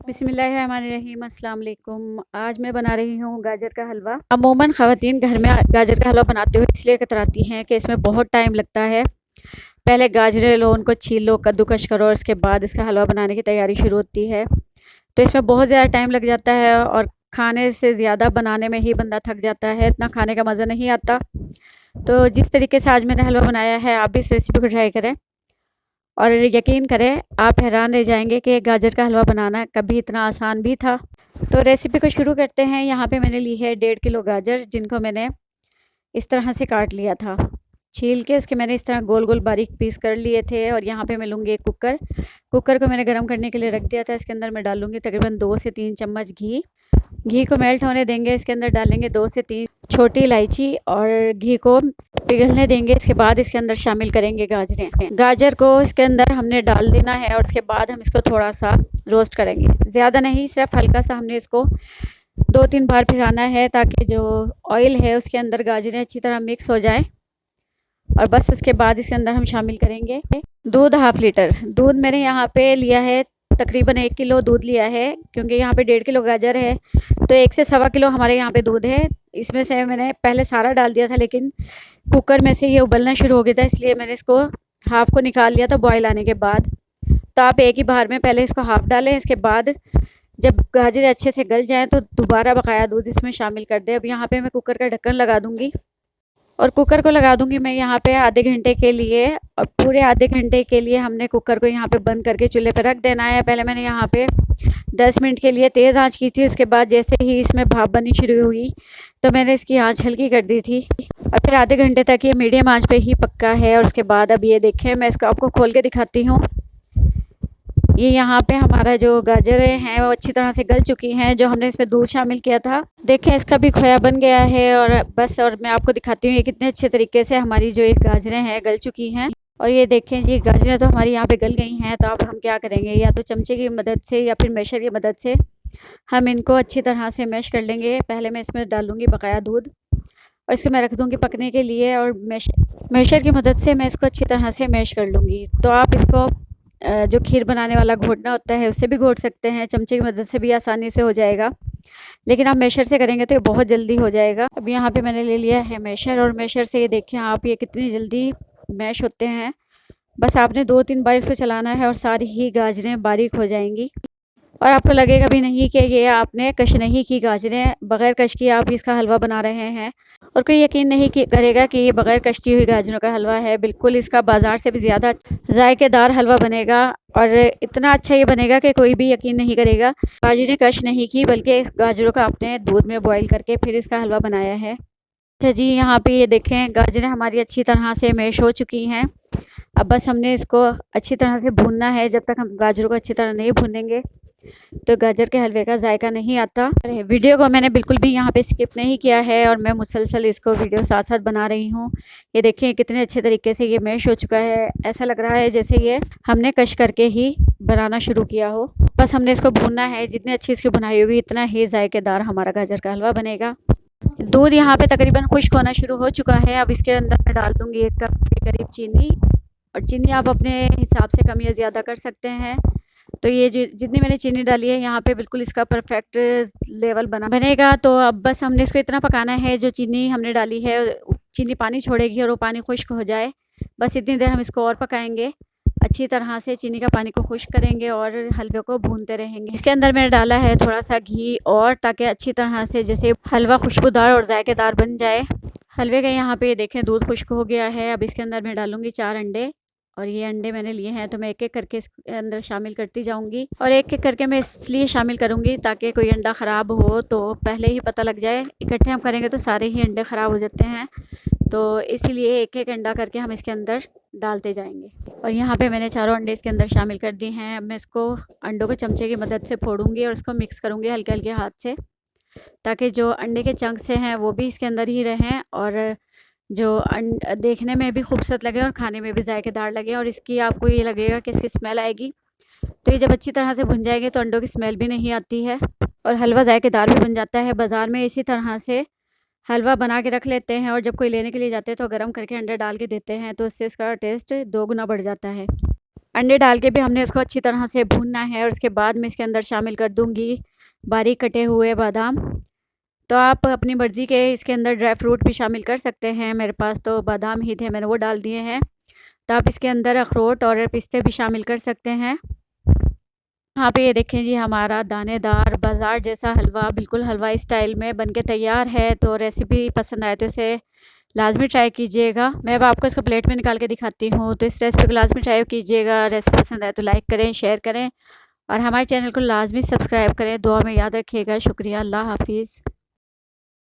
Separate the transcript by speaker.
Speaker 1: बिस्मिल्लाहिर्रहमानिर्रहीम अस्सलाम वालेकुम। आज मैं बना रही हूँ गाजर का हलवा। अमूमन ख़वातीन घर में गाजर का हलवा बनाते हुए इसलिए कतराती हैं कि इसमें बहुत टाइम लगता है। पहले गाजरें लो, उनको छील लो, कद्दूकश करो और उसके बाद इसका हलवा बनाने की तैयारी शुरू होती है। तो इसमें बहुत ज़्यादा टाइम लग जाता है और खाने से ज़्यादा बनाने में ही बंदा थक जाता है, इतना खाने का मज़ा नहीं आता। तो जिस तरीके से आज मैंने हलवा बनाया है, आप भी इस रेसिपी को ट्राई करें और यकीन करें आप हैरान रह जाएंगे कि गाजर का हलवा बनाना कभी इतना आसान भी था। तो रेसिपी को शुरू करते हैं। यहाँ पे मैंने ली है 1.5 किलो गाजर, जिनको मैंने इस तरह से काट लिया था। छील के उसके मैंने इस तरह गोल गोल बारीक पीस कर लिए थे। और यहाँ पे मैं लूँगी एक कुकर को मैंने गर्म करने के लिए रख दिया था। इसके अंदर मैं डालूँगी तकरीबन 2 से 3 चम्मच घी को मेल्ट होने देंगे। इसके अंदर डालेंगे 2 से 3 छोटी इलायची और घी को पिघलने देंगे। इसके बाद इसके अंदर शामिल करेंगे गाजर को इसके अंदर हमने डाल देना है और उसके बाद हम इसको थोड़ा सा रोस्ट करेंगे, ज़्यादा नहीं, सिर्फ हल्का सा हमने इसको 2-3 बार फिराना है ताकि जो ऑयल है उसके अंदर गाजरें अच्छी तरह मिक्स हो जाएं। और बस उसके बाद इसके अंदर हम शामिल करेंगे दूध। 1/2 लीटर दूध मैंने यहाँ पे लिया है, तकरीबन 1 किलो दूध लिया है, क्योंकि यहाँ पे 1.5 किलो गाजर है तो 1 से सवा किलो हमारे यहाँ पे दूध है। इसमें से मैंने पहले सारा डाल दिया था, लेकिन कुकर में से ये उबलना शुरू हो गया था, इसलिए मैंने इसको हाफ़ को निकाल लिया था बॉयल आने के बाद। तो आप एक ही बार में पहले इसको हाफ़ डालें, इसके बाद जब गाजर अच्छे से गल जाएँ तो दोबारा बकाया दूध इसमें शामिल कर दें। अब यहाँ पे मैं कुकर का ढक्कन लगा दूँगी और कुकर को लगा दूँगी मैं यहाँ पे आधे घंटे के लिए। और पूरे आधे घंटे के लिए हमने कुकर को यहाँ पे बंद करके चूल्हे पे रख देना है। पहले मैंने यहाँ पे 10 मिनट के लिए तेज़ आंच की थी, उसके बाद जैसे ही इसमें भाप बननी शुरू हुई तो मैंने इसकी आंच हल्की कर दी थी और फिर आधे घंटे तक ये मीडियम आंच पे ही पक्का है। और उसके बाद अब ये देखें, मैं इसको आपको खोल के दिखाती हूँ। ये यहाँ पे हमारा जो गाजरें हैं वो अच्छी तरह से गल चुकी हैं, जो हमने इसमें दूध शामिल किया था। देखें इसका भी खोया बन गया है। और बस, और मैं आपको दिखाती हूँ ये कितने अच्छे तरीके से हमारी जो एक गाजरें हैं गल चुकी हैं। और ये देखें जी, गाजरें तो हमारी यहाँ पे गल गई हैं। तो अब हम क्या करेंगे, या तो चमचे की मदद से या फिर मैशर की मदद से हम इनको अच्छी तरह से मैश कर लेंगे। पहले मैं इसमें डालूँगी बकाया दूध और इसको मैं रख दूँगी पकने के लिए, और मैशर की मदद से मैं इसको अच्छी तरह से मैश कर लूँगी। तो आप इसको जो खीर बनाने वाला घोटना होता है उससे भी घोट सकते हैं, चमचे की मदद से भी आसानी से हो जाएगा, लेकिन आप मैशर से करेंगे तो ये बहुत जल्दी हो जाएगा। अब यहाँ पे मैंने ले लिया है मैशर, और मैशर से ये देखें आप, ये कितनी जल्दी मैश होते हैं। बस आपने 2-3 बार इसको चलाना है और सारी ही गाजरें बारीक हो जाएंगी और आपको लगेगा भी नहीं कि ये आपने कश नहीं की गाजरें, बग़ैर कश की आप इसका हलवा बना रहे हैं। और कोई यकीन नहीं करेगा कि ये बग़ैर कश की हुई गाजरों का हलवा है। बिल्कुल इसका बाज़ार से भी ज़्यादा जायकेदार हलवा बनेगा और इतना अच्छा ये बनेगा कि कोई भी यकीन नहीं करेगा गाजरें कश नहीं की, बल्कि इस गाजरों का आपने दूध में बॉयल करके फिर इसका हलवा बनाया है। अच्छा जी, यहाँ पे ये देखें गाजरें हमारी अच्छी तरह से मैश हो चुकी हैं। अब बस हमने इसको अच्छी तरह से भूनना है। जब तक हम गाजरों को अच्छी तरह नहीं भूनेंगे तो गाजर के हलवे का जायका नहीं आता। वीडियो को मैंने बिल्कुल भी यहाँ पे स्किप नहीं किया है और मैं मुसलसल इसको वीडियो साथ साथ बना रही हूँ। ये देखें कितने अच्छे तरीके से ये मैश हो चुका है, ऐसा लग रहा है जैसे ये हमने कश करके ही बनाना शुरू किया हो। बस हमने इसको भूनना है, जितनी अच्छी इसकी बुनाई होगी इतना ही जायकेदार हमारा गाजर का हलवा बनेगा। दूध यहाँ पे तकरीबन खुश्क होना शुरू हो चुका है। अब इसके अंदर मैं डाल दूँगी 1 कप के करीब चीनी, और चीनी आप अपने हिसाब से कम या ज़्यादा कर सकते हैं। तो ये जितनी मैंने चीनी डाली है यहाँ पे बिल्कुल इसका परफेक्ट लेवल बनेगा। तो अब बस हमने इसको इतना पकाना है, जो चीनी हमने डाली है चीनी पानी छोड़ेगी और वो पानी खुश्क हो जाए, बस इतनी देर हम इसको और पकाएंगे। अच्छी तरह से चीनी का पानी को खुश्क करेंगे और हलवे को भूनते रहेंगे। इसके अंदर मैंने डाला है थोड़ा सा घी, और ताकि अच्छी तरह से जैसे हलवा खुशबूदार और जायकेदार बन जाए। हलवे का यहाँ पे देखें दूध खुश्क हो गया है। अब इसके अंदर मैं डालूँगी 4 अंडे, और ये अंडे मैंने लिए हैं तो मैं एक एक करके इसके अंदर शामिल करती जाऊंगी। और एक एक करके मैं इसलिए शामिल करूंगी ताकि कोई अंडा ख़राब हो तो पहले ही पता लग जाए। इकट्ठे हम करेंगे तो सारे ही अंडे ख़राब हो जाते हैं, तो इसीलिए एक एक अंडा करके हम इसके अंदर डालते जाएंगे। और यहाँ पे मैंने चारों अंडे इसके अंदर शामिल कर दिए हैं। अब मैं इसको अंडों को चमचे की मदद से फोड़ूँगी और इसको मिक्स करूँगी हल्के हल्के हाथ से, ताकि जो अंडे के चंक्स हैं वो भी इसके अंदर ही रहें और जो देखने में भी खूबसूरत लगे और खाने में भी जायकेदार लगे, और इसकी आपको ये लगेगा कि इसकी स्मेल आएगी। तो ये जब अच्छी तरह से भुन जाएंगे तो अंडों की स्मेल भी नहीं आती है और हलवा जायकेदार भी बन जाता है। बाज़ार में इसी तरह से हलवा बना के रख लेते हैं और जब कोई लेने के लिए जाते हैं तो गर्म करके अंडे डाल के देते हैं, तो इससे इसका टेस्ट 2 गुना बढ़ जाता है। अंडे डाल के भी हमने उसको अच्छी तरह से भूनना है और उसके बाद मैं इसके अंदर शामिल कर दूँगी बारीक कटे हुए बादाम। तो आप अपनी मर्ज़ी के इसके अंदर ड्राई फ्रूट भी शामिल कर सकते हैं। मेरे पास तो बादाम ही थे, मैंने वो डाल दिए हैं। तो आप इसके अंदर अखरोट और पिस्ते भी शामिल कर सकते हैं। यहाँ पे ये देखें जी, हमारा दानेदार बाज़ार जैसा हलवा बिल्कुल हलवाई स्टाइल में बनके तैयार है। तो रेसिपी पसंद आए तो इसे लाज़मी ट्राई कीजिएगा। मैं अब आपको इसको प्लेट में निकाल के दिखाती हूँ। तो इस रेसिपी को लाज़मी ट्राई कीजिएगा। रेसिपी पसंद आए तो लाइक करें, शेयर करें और हमारे चैनल को लाज़मी सब्सक्राइब करें। दुआ में याद रखिएगा। शुक्रिया। अल्लाह हाफ़िज़।